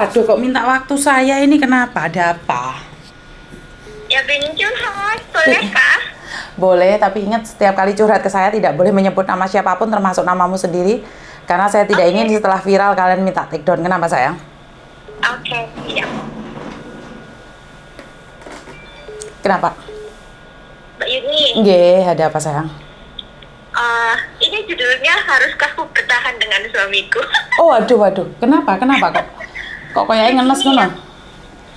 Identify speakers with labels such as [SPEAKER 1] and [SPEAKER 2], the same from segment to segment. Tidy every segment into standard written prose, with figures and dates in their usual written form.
[SPEAKER 1] Aduh, kok minta waktu saya ini kenapa? Ada apa?
[SPEAKER 2] Ya pengen curhat, boleh kah?
[SPEAKER 1] Boleh, tapi ingat setiap kali curhat ke saya tidak boleh menyebut nama siapapun termasuk namamu sendiri. Karena saya tidak
[SPEAKER 2] Oke,
[SPEAKER 1] ingin setelah viral kalian minta take down. Kenapa sayang?
[SPEAKER 2] oke, siap.
[SPEAKER 1] Kenapa?
[SPEAKER 2] Mbak Yuni,
[SPEAKER 1] Nggih, ada apa sayang?
[SPEAKER 2] ini judulnya Haruskah Ku Bertahan Dengan Suamiku?
[SPEAKER 1] Oh, waduh. Kenapa? Kenapa kok? Kok kayaknya ngenes
[SPEAKER 2] Gini
[SPEAKER 1] ngono?
[SPEAKER 2] ya,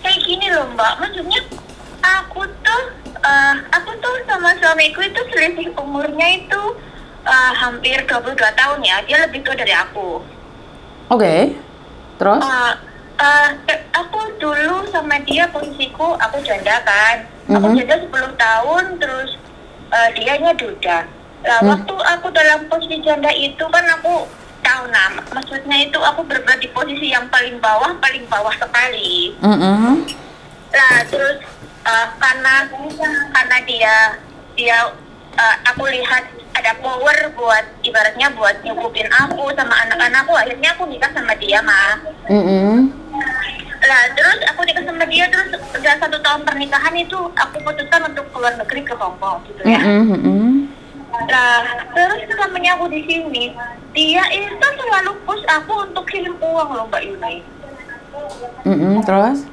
[SPEAKER 2] kayak gini loh Mbak, maksudnya aku tuh sama suamiku itu selisih umurnya itu hampir 22 tahun ya, dia lebih tua dari aku.
[SPEAKER 1] Oke. Terus?
[SPEAKER 2] Aku dulu sama dia posisiku aku janda kan. Aku janda 10 tahun terus dianya duda. Nah, waktu aku dalam posisi janda itu kan aku tahu maksudnya itu aku berada di posisi yang paling bawah sekali. Nah, terus karena dia aku lihat ada power buat ibaratnya buat nyukupin aku sama anak-anakku, akhirnya aku nikah sama dia mah. Lah terus aku nikah sama dia, terus udah 1 tahun pernikahan itu aku putuskan untuk keluar negeri ke Hong Kong gitu ya. Lah terus namanya aku di sini, dia itu selalu push aku untuk kirim uang loh Mbak Yuni.
[SPEAKER 1] Terus?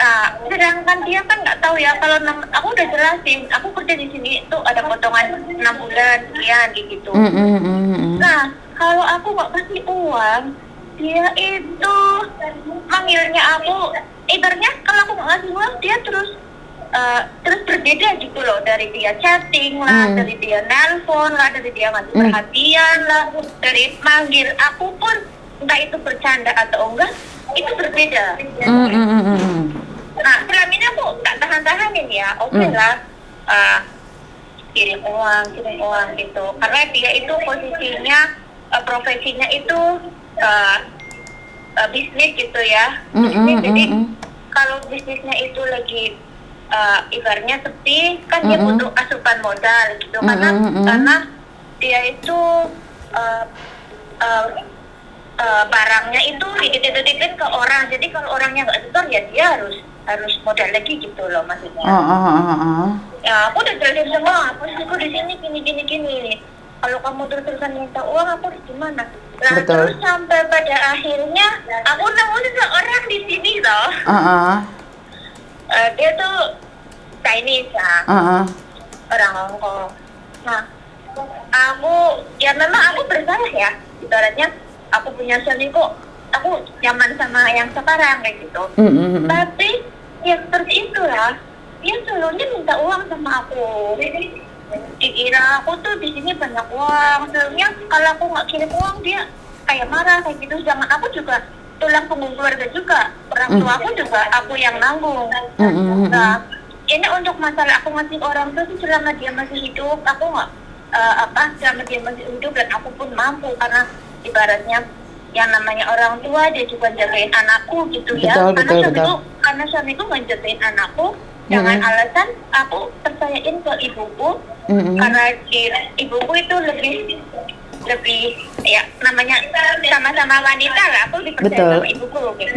[SPEAKER 2] Nah, sedangkan dia kan nggak tahu ya kalau aku udah jelasin, aku kerja di sini itu ada potongan 6 bulan sekian gitu. Nah, kalau aku nggak kasih uang, dia itu manggilnya aku, ibaratnya kalau aku nggak ngasih uang, dia terus berbeda gitu loh, dari dia chatting lah, dari dia nelpon lah, dari dia ngasih perhatian lah, dari manggil aku pun entah itu bercanda atau enggak, itu berbeda. Nah, selama ini aku nggak tahan-tahanin ya, oke lah, kirim uang gitu, karena dia itu posisinya profesinya itu bisnis gitu ya, jadi kalau bisnisnya itu lagi ibaratnya sepi kan dia butuh asupan modal gitu, karena dia itu barangnya itu dititipin ke orang, jadi kalau orangnya nggak setor ya dia harus modal lagi gitu loh maksudnya. Ya aku udah jelasin semua, aku di sini gini. Kalau kamu terus-terusan minta uang, aku harus gimana? Nah, terus sampai pada akhirnya aku nemuin seorang di sini loh. Dia tuh Chinese ya, orang Hong Kong. Nah, memang aku bersalah ya, ibaratnya aku punya suami kok, aku nyaman sama yang sekarang kayak gitu. Tapi ya seperti itulah, dia selalunya minta uang sama aku. Dikira aku tuh di sini banyak uang, sebenarnya kalau aku nggak kirim uang dia kayak marah kayak gitu. Jangan, aku juga tulang punggung keluarga juga, orang tua aku juga aku yang nanggung. Nah, ini untuk masalah aku ngasih orang tua sih selama dia masih hidup, aku nggak selama dia masih hidup dan aku pun mampu, karena ibaratnya yang namanya orang tua dia juga jagain anakku gitu ya. Karena suamiku menjagain anakku dengan alasan aku percayain ke ibuku, karena ibuku itu lebih ya namanya sama-sama wanita lah, aku dipercaya sama ibuku gitu.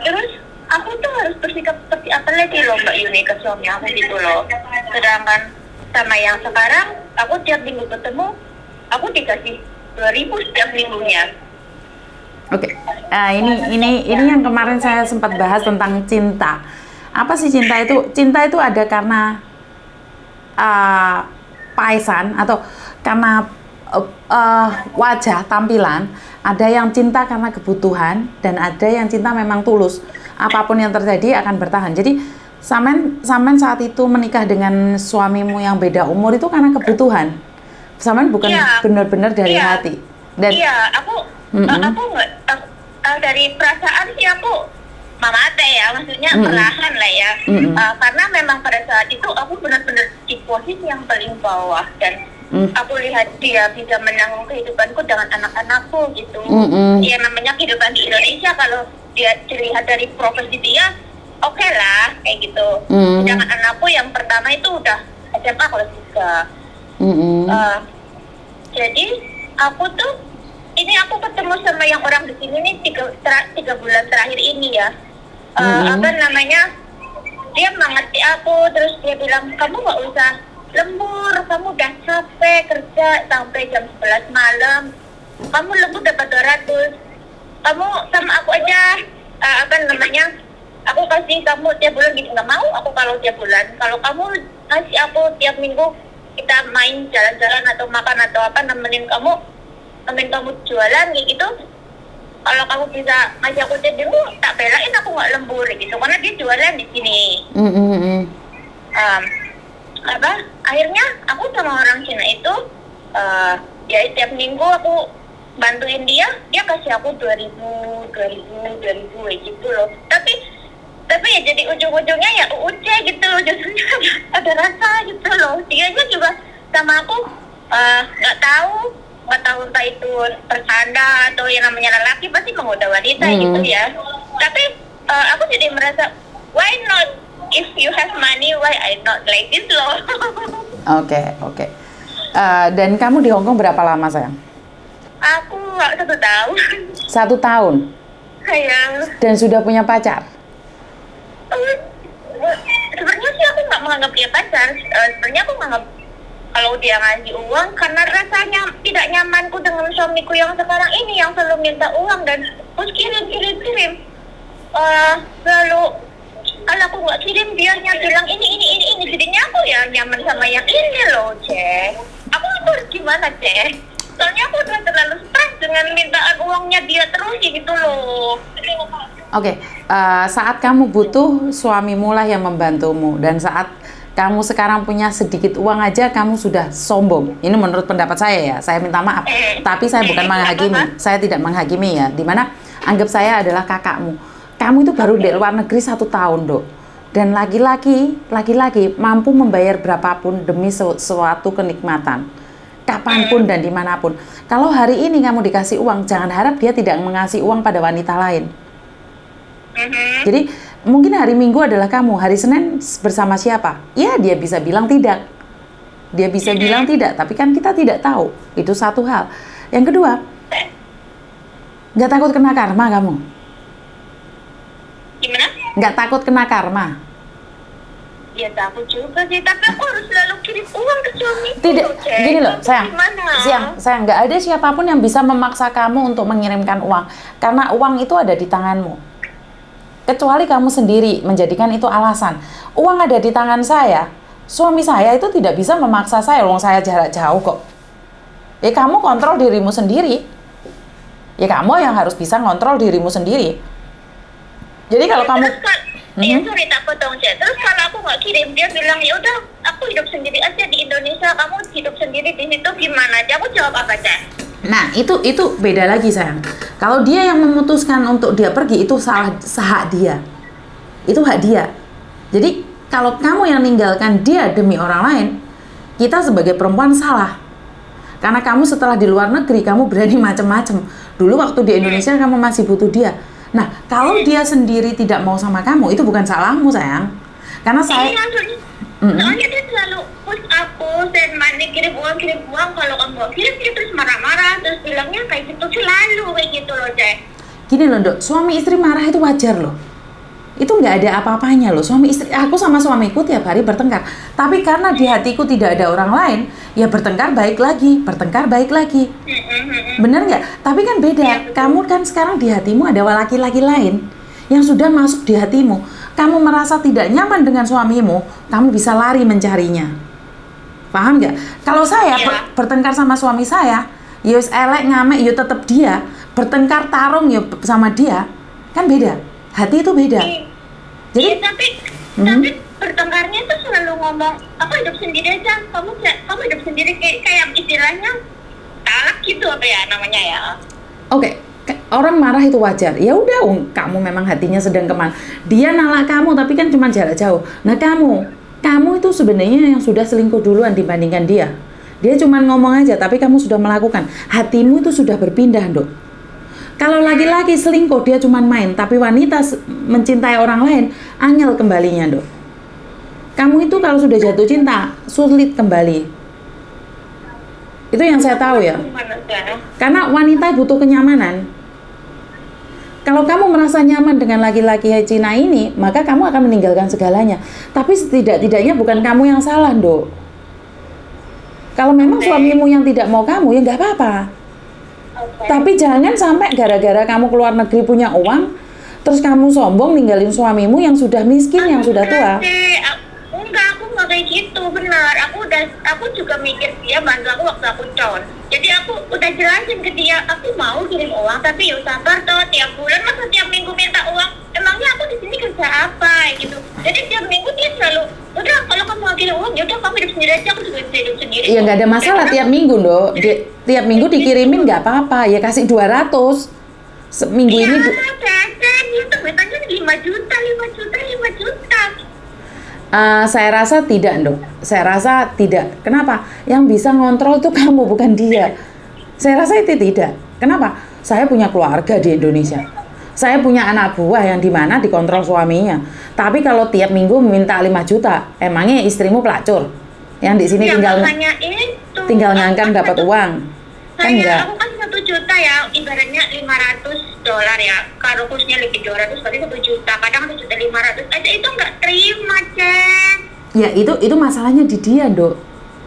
[SPEAKER 2] Terus aku tuh harus bersikap seperti apa lagi loh Mbak Yuni ke suami aku gitu loh. Sedangkan sama yang sekarang aku tiap minggu ketemu aku dikasih 2.000 setiap minggunya.
[SPEAKER 1] Oke. Ini yang kemarin saya sempat bahas tentang cinta. Apa sih cinta itu? Cinta itu ada karena paisan atau karena wajah, tampilan. Ada yang cinta karena kebutuhan dan ada yang cinta memang tulus. Apapun yang terjadi akan bertahan. Jadi Samen saat itu menikah dengan suamimu yang beda umur itu karena kebutuhan. Samen bukan benar-benar dari hati. Dan
[SPEAKER 2] aku nggak dari perasaan sih aku mamate ya, maksudnya perlahan lah ya. Karena memang pada saat itu aku benar-benar di posisi yang paling bawah dan aku lihat dia bisa menanggung kehidupanku dengan anak-anakku gitu. Ya namanya kehidupan di Indonesia, kalau dia dilihat dari profesi dia, oke lah kayak gitu. Sedangkan anakku yang pertama itu udah SMA kelas 3. Jadi aku tuh ini aku ketemu sama yang orang di sini nih 3 bulan terakhir ini ya. Apa namanya, dia mengerti aku, terus dia bilang, kamu nggak usah lembur, kamu udah capek kerja sampai jam 11 malam, kamu lembur dapat 200, kamu sama aku aja, apa namanya, aku kasih kamu tiap bulan gitu. Nggak mau aku kalau tiap bulan, kalau kamu kasih aku tiap minggu, kita main jalan-jalan atau makan atau apa, nemenin kamu jualan kayak gitu. Kalau kamu bisa ngasih aku tiap minggu, tak belain aku nggak lembur gitu, karena dia jualan di sini. Akhirnya aku sama orang Cina itu, ya tiap minggu aku bantuin dia kasih aku 2.000 gitu loh. Tapi ya jadi ujung-ujungnya ya UC gitu loh, jadinya ada rasa gitu loh. Dianya juga sama aku nggak tahu entah itu percanda atau yang namanya lelaki pasti menggoda wanita gitu ya. Tapi aku jadi merasa, why not, if you have money, why I not like this loh.
[SPEAKER 1] Oke. Dan kamu di Hong Kong berapa lama sayang?
[SPEAKER 2] Aku 1 tahun.
[SPEAKER 1] 1 tahun?
[SPEAKER 2] Sayang.
[SPEAKER 1] Dan sudah punya pacar?
[SPEAKER 2] Sebenarnya sih aku nggak menganggap dia pacar. Sebenarnya aku menganggap kalau dia ngasih uang, karena rasanya tidak nyamanku dengan suamiku yang sekarang ini yang selalu minta uang dan terus kirim. Lalu kalau aku nggak kirim, dianya bilang ini, jadinya aku ya nyaman sama yang ini loh, Cek. Aku harus gimana, Cek? Soalnya aku udah terlalu stres dengan mintaan uangnya dia terus gitu loh.
[SPEAKER 1] Oke, saat kamu butuh, suamimu lah yang membantumu, dan saat kamu sekarang punya sedikit uang aja, kamu sudah sombong. Ini menurut pendapat saya ya, saya minta maaf. Tapi saya bukan menghakimi, saya tidak menghakimi ya. Dimana anggap saya adalah kakakmu. Kamu itu baru di luar negeri 1 tahun, Dok. Dan laki-laki mampu membayar berapapun demi suatu kenikmatan. Kapanpun dan dimanapun. Kalau hari ini kamu dikasih uang, jangan harap dia tidak mengasih uang pada wanita lain. Jadi mungkin hari Minggu adalah kamu, hari Senin bersama siapa? Ya dia bisa bilang tidak. Dia bisa bilang tidak, tapi kan kita tidak tahu. Itu satu hal. Yang kedua, nggak takut kena karma kamu?
[SPEAKER 2] Gimana?
[SPEAKER 1] Nggak takut kena karma?
[SPEAKER 2] Ya takut juga sih, tapi aku harus selalu kirim uang ke suami.
[SPEAKER 1] Tidak, gini loh, sayang, nggak ada siapapun yang bisa memaksa kamu untuk mengirimkan uang, karena uang itu ada di tanganmu. Kecuali kamu sendiri menjadikan itu alasan. Uang ada di tangan saya, suami saya itu tidak bisa memaksa saya, wong saya jarak jauh kok. Ya kamu kontrol dirimu sendiri. Ya kamu yang harus bisa kontrol dirimu sendiri. Jadi kalau kamu
[SPEAKER 2] sorry tak potong, Cek. Terus kalau aku nggak kirim, dia bilang ya udah aku hidup sendiri aja di Indonesia, kamu hidup sendiri di situ gimana? Aku jawab apa, Cek?
[SPEAKER 1] Nah itu beda lagi sayang. Kalau dia yang memutuskan untuk dia pergi, itu hak dia. Itu hak dia. Jadi kalau kamu yang ninggalkan dia demi orang lain, kita sebagai perempuan salah. Karena kamu setelah di luar negeri, kamu berani macam-macam. Dulu waktu di Indonesia kamu masih butuh dia. Nah, kalau dia sendiri tidak mau sama kamu, itu bukan salahmu, sayang. Karena saya...
[SPEAKER 2] Soalnya dia selalu push aku, send money, kirim uang. Kalau kamu gak kirim, dia terus marah-marah. Terus bilangnya kayak gitu, selalu kayak gitu loh, Cek.
[SPEAKER 1] Gini loh, Dok. Suami istri marah itu wajar loh. Itu nggak ada apa-apanya loh. Suami istri, aku sama suamiku tiap hari bertengkar. Tapi karena di hatiku tidak ada orang lain, ya bertengkar baik lagi. Bener nggak? Tapi kan beda. Kamu kan sekarang di hatimu ada laki-laki lain yang sudah masuk di hatimu. Kamu merasa tidak nyaman dengan suamimu, kamu bisa lari mencarinya. Paham nggak? Kalau saya bertengkar sama suami saya, yus elek ngamek, yus tetep dia. Bertengkar tarung yuk sama dia, kan beda. Hati itu beda. Jadi
[SPEAKER 2] tapi bertengkarnya tuh selalu ngomong, aku hidup sendiri aja, kamu hidup sendiri, kayak istilahnya talak gitu apa ya namanya ya.
[SPEAKER 1] Oke. Orang marah itu wajar. Ya udah, kamu memang hatinya sedang kemana. Dia nolak kamu tapi kan cuma jarak jauh. Nah kamu itu sebenarnya yang sudah selingkuh duluan dibandingkan dia. Dia cuma ngomong aja tapi kamu sudah melakukan. Hatimu itu sudah berpindah, Dok. Kalau laki-laki selingkuh dia cuma main, tapi wanita mencintai orang lain, angel kembalinya, Dok. Kamu itu kalau sudah jatuh cinta sulit kembali. Itu yang saya tahu ya.
[SPEAKER 2] Gimana, Sarah?
[SPEAKER 1] Karena wanita butuh kenyamanan. Kalau kamu merasa nyaman dengan laki-laki Cina ini, maka kamu akan meninggalkan segalanya. Tapi setidak-tidaknya bukan kamu yang salah, Dok. Kalau memang suamimu yang tidak mau kamu, ya nggak apa-apa. Tapi jangan sampai gara-gara kamu keluar negeri punya uang, terus kamu sombong ninggalin suamimu yang sudah miskin, yang sudah tua.
[SPEAKER 2] Enggak, aku nggak kayak gitu, benar. Aku juga mikir dia bantu aku waktu aku con. Jadi aku udah jelasin ke dia, aku mau kirim uang, tapi yuk sabar toh, tiap bulan masa tiap minggu minta uang. Emangnya aku di sini kerja apa gitu. Jadi tiap minggu dia selalu, udah kalau kamu mau kirim uang, yaudah kamu hidup sendiri aja, aku juga bisa hidup sendiri.
[SPEAKER 1] Ya nggak ada masalah tiap minggu, Dok. Tiap minggu dikirimin nggak apa-apa, ya kasih 200. Seminggu ini.
[SPEAKER 2] Itu betanya 5 juta.
[SPEAKER 1] Saya rasa tidak, Dok. Saya rasa tidak. Kenapa? Yang bisa ngontrol tuh kamu, bukan dia. Saya rasa itu tidak. Kenapa? Saya punya keluarga di Indonesia. Saya punya anak buah yang dimana dikontrol suaminya. Tapi kalau tiap minggu minta 5 juta, emangnya istrimu pelacur? Yang di sini
[SPEAKER 2] ya,
[SPEAKER 1] tinggal ngangkang dapat uang. Kan enggak?
[SPEAKER 2] Aku kan 1 juta ya, ibaratnya $500 ya. Kalau kursnya lebih 200, berarti 1 juta. Kadang 1.500.000 aja itu nggak terima, Ceng.
[SPEAKER 1] Ya itu masalahnya di dia, Dok.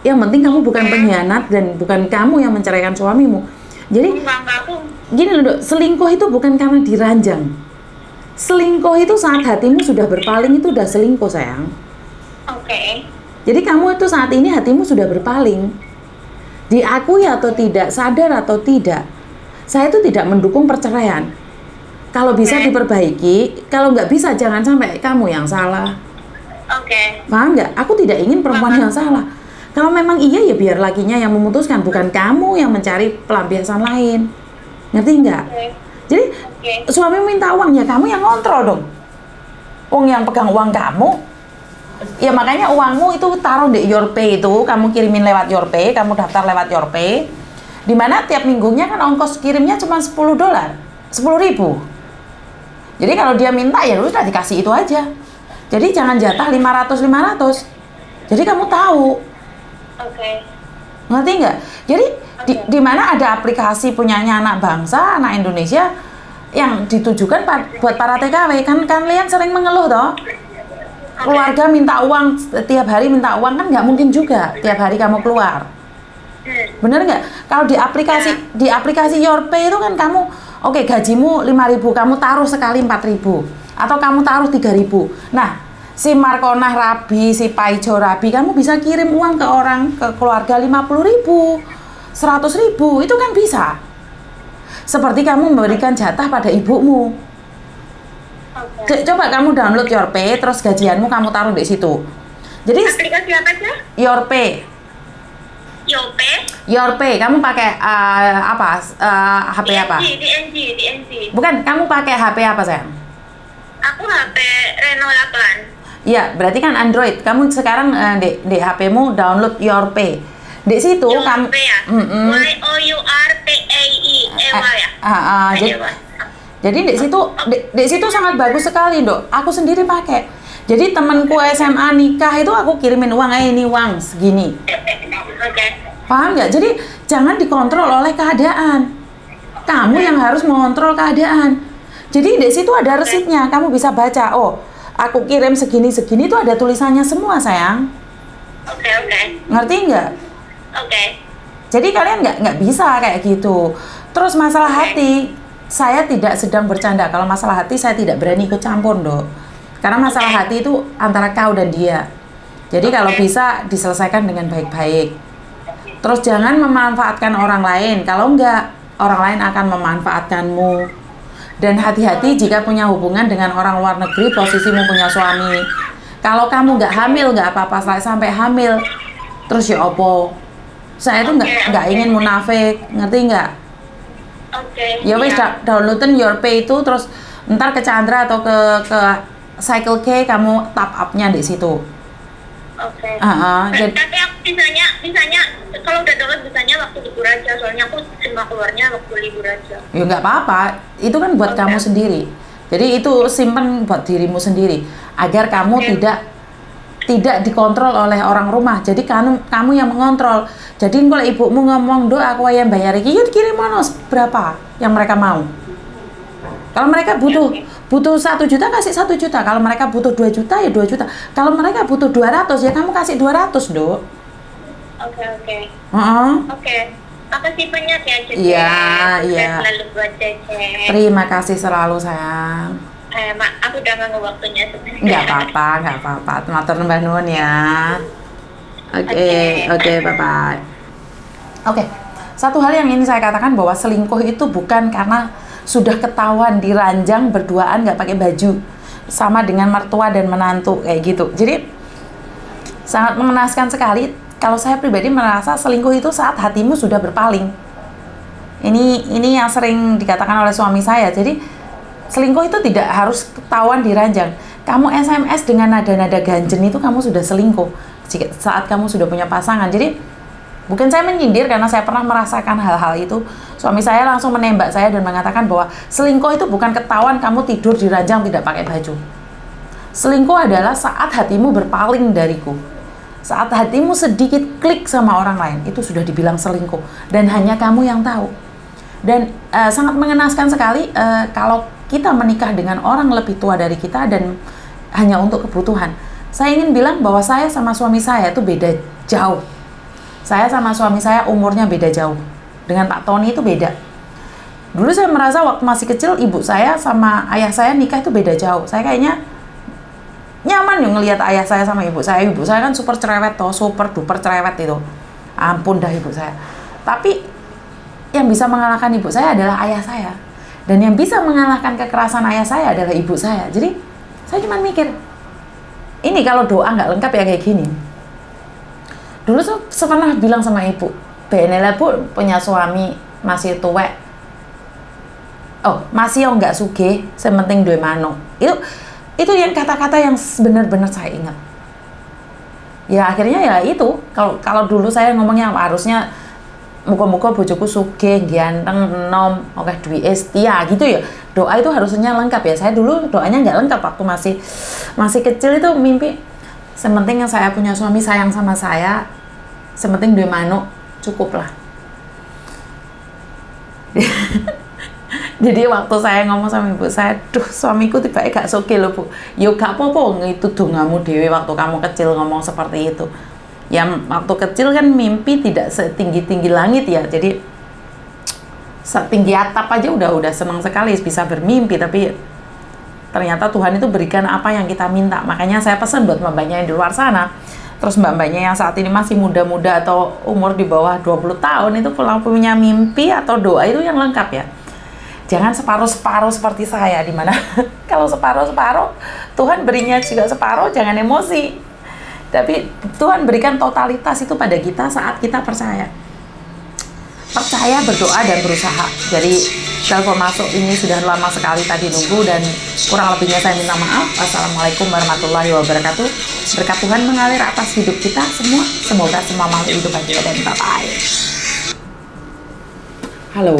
[SPEAKER 1] Yang penting kamu bukan pengkhianat dan bukan kamu yang menceraikan suamimu. Jadi
[SPEAKER 2] enggak aku.
[SPEAKER 1] Gini loh, Dok, selingkuh itu bukan karena diranjang. Selingkuh itu saat hatimu sudah berpaling, itu udah selingkuh, sayang.
[SPEAKER 2] Oke.
[SPEAKER 1] Jadi kamu itu saat ini hatimu sudah berpaling. Diakui atau tidak, sadar atau tidak, saya itu tidak mendukung perceraian. Kalau bisa diperbaiki, kalau nggak bisa jangan sampai kamu yang salah.
[SPEAKER 2] Oke.
[SPEAKER 1] Paham nggak? Aku tidak ingin perempuan yang salah. Kalau memang iya ya biar lakinya yang memutuskan, bukan kamu yang mencari pelampiasan lain. Ngerti nggak? Jadi suami minta uang ya kamu yang ngontrol dong. Uang yang pegang uang kamu. Ya makanya uangmu itu taruh di YourPay itu, kamu kirimin lewat YourPay, kamu daftar lewat YourPay. Dimana tiap minggunya kan ongkos kirimnya cuma $10, 10.000. Jadi kalau dia minta ya udah dikasih itu aja. Jadi jangan jatah 500. Jadi kamu tahu. Ngerti nggak? Jadi di mana ada aplikasi punyanya anak bangsa, anak Indonesia yang ditujukan buat para TKW. Kan kalian sering mengeluh toh. Keluarga minta uang, tiap hari minta uang kan nggak mungkin juga tiap hari kamu keluar. Bener nggak? Kalau di aplikasi YourPay itu kan kamu, oke, gajimu 5.000, kamu taruh sekali 4.000 atau kamu taruh 3.000. Nah, si Markonah Rabi, si Paijo Rabi, kamu bisa kirim uang ke orang, ke keluarga 50.000, 100.000, itu kan bisa. Seperti kamu memberikan jatah pada ibumu. Coba kamu download YourPay, terus gajianmu kamu taruh di situ. Jadi
[SPEAKER 2] aplikasi apa sih?
[SPEAKER 1] YourPay. YourPay, kamu pakai HP apa?
[SPEAKER 2] DNG.
[SPEAKER 1] Bukan, kamu pakai HP apa sayang?
[SPEAKER 2] Aku HP Reno 8.
[SPEAKER 1] Iya, berarti kan Android. Kamu sekarang di HP-mu download YourPay. Di situ kamu
[SPEAKER 2] ya? YOURPAY ya?
[SPEAKER 1] Jadi di situ sangat bagus sekali, Dok. Aku sendiri pakai. Jadi temanku SMA nikah itu aku kirimin uang, ini uang segini. Paham nggak? Jadi jangan dikontrol oleh keadaan. Kamu yang harus mengontrol keadaan. Jadi di situ ada resitnya, kamu bisa baca. Oh, aku kirim segini itu ada tulisannya semua, sayang. Ngerti nggak? Jadi kalian nggak bisa kayak gitu. Terus masalah hati, saya tidak sedang bercanda. Kalau masalah hati saya tidak berani ikut campur, Dok. Karena masalah hati itu antara kau dan dia. Jadi kalau bisa diselesaikan dengan baik-baik. Terus jangan memanfaatkan orang lain. Kalau enggak, orang lain akan memanfaatkanmu. Dan hati-hati jika punya hubungan dengan orang luar negeri, posisimu punya suami. Kalau kamu nggak hamil, nggak apa-apa, sampai hamil. Terus ya opo? Saya itu nggak ingin munafik, ngerti nggak? Ya wes downloadin YourPay itu, terus ntar ke Chandra atau ke Cycle K kamu top up-nya di situ.
[SPEAKER 2] Tapi aku bisanya kalau udah download bisanya waktu libur aja, soalnya aku cuma keluarnya waktu libur aja.
[SPEAKER 1] Ya nggak apa-apa, itu kan buat kamu sendiri. Jadi itu simpen buat dirimu sendiri agar kamu tidak tidak dikontrol oleh orang rumah. Jadi kamu yang mengontrol. Jadi kalau ibumu ngomong, "Do aku yang bayar iki," yuk kirim mono berapa yang mereka mau. Kalau mereka butuh 1 juta, kasih 1 juta. Kalau mereka butuh 2 juta, ya 2 juta. Kalau mereka butuh 200, ya kamu kasih 200, Do.
[SPEAKER 2] Oke.
[SPEAKER 1] Heeh.
[SPEAKER 2] Oke. Makasih banyak ya, Cece.
[SPEAKER 1] Iya.
[SPEAKER 2] Selalu buat Cece.
[SPEAKER 1] Terima kasih selalu, sayang.
[SPEAKER 2] Aku udah nggak waktunya sebenarnya.
[SPEAKER 1] Nggak apa-apa. Matur Mbah Nuwun ya. Oke, bye-bye. Oke, satu hal yang ingin saya katakan bahwa selingkuh itu bukan karena sudah ketahuan di ranjang berduaan nggak pakai baju sama dengan mertua dan menantu kayak gitu. Jadi sangat mengenaskan sekali. Kalau saya pribadi merasa selingkuh itu saat hatimu sudah berpaling. Ini yang sering dikatakan oleh suami saya. Jadi selingkuh itu tidak harus ketahuan di ranjang. Kamu SMS dengan nada-nada ganjen itu kamu sudah selingkuh saat kamu sudah punya pasangan. Jadi bukan saya menyindir karena saya pernah merasakan hal-hal itu. Suami saya langsung menembak saya dan mengatakan bahwa selingkuh itu bukan ketahuan kamu tidur di ranjang tidak pakai baju. Selingkuh adalah saat hatimu berpaling dariku. Saat hatimu sedikit klik sama orang lain, itu sudah dibilang selingkuh. Dan hanya kamu yang tahu. Dan sangat mengenaskan sekali kalau kita menikah dengan orang lebih tua dari kita dan hanya untuk kebutuhan. Saya ingin bilang bahwa saya sama suami saya itu beda jauh. Saya sama suami saya umurnya beda jauh. Dengan Pak Tony itu beda. Dulu saya merasa waktu masih kecil ibu saya sama ayah saya nikah itu beda jauh. Saya kayaknya nyaman yuk ngelihat ayah saya sama ibu saya. Ibu saya kan super cerewet toh, super duper cerewet itu. Ampun dah ibu saya. Tapi yang bisa mengalahkan ibu saya adalah ayah saya. Dan yang bisa mengalahkan kekerasan ayah saya adalah ibu saya. Jadi saya cuma mikir, ini kalau doa nggak lengkap ya kayak gini. Dulu tuh pernah bilang sama ibu, "Benela Bu punya suami masih tuwek. Oh, masih nggak sugih, sementing duwe manuk." Itu yang kata-kata yang benar-benar saya ingat. Ya akhirnya ya itu. Kalau dulu saya ngomongnya harusnya muka-muka bojoku sugih, ganteng, enom, oke duwe setia gitu ya. Doa itu harusnya lengkap ya. Saya dulu doanya nggak lengkap waktu masih kecil itu mimpi. Sementing yang saya punya suami sayang sama saya, sementing duwe manuk, cukup lah. Jadi waktu saya ngomong sama ibu saya, "Duh, suamiku tiba-tiba gak sugih loh, Bu." "Yo gak apa-apa, itu dongamu dewe waktu kamu kecil ngomong seperti itu." Ya waktu kecil kan mimpi tidak setinggi-tinggi langit ya, jadi setinggi atap aja udah senang sekali bisa bermimpi, tapi ternyata Tuhan itu berikan apa yang kita minta. Makanya saya pesan buat mbak-mbaknya yang di luar sana, terus mbak-mbaknya yang saat ini masih muda-muda atau umur di bawah 20 tahun itu kalau punya mimpi atau doa itu yang lengkap ya. Jangan separuh-separuh seperti saya, dimana kalau separuh-separuh Tuhan berinya juga separuh, jangan emosi. Tapi Tuhan berikan totalitas itu pada kita saat kita percaya. Percaya, berdoa, dan berusaha. Jadi telepon masuk ini sudah lama sekali tadi nunggu dan kurang lebihnya saya minta maaf. Assalamualaikum warahmatullahi wabarakatuh. Berkat Tuhan mengalir atas hidup kita semua. Semoga semua makhluk hidup bahagia dan bye-bye. Halo.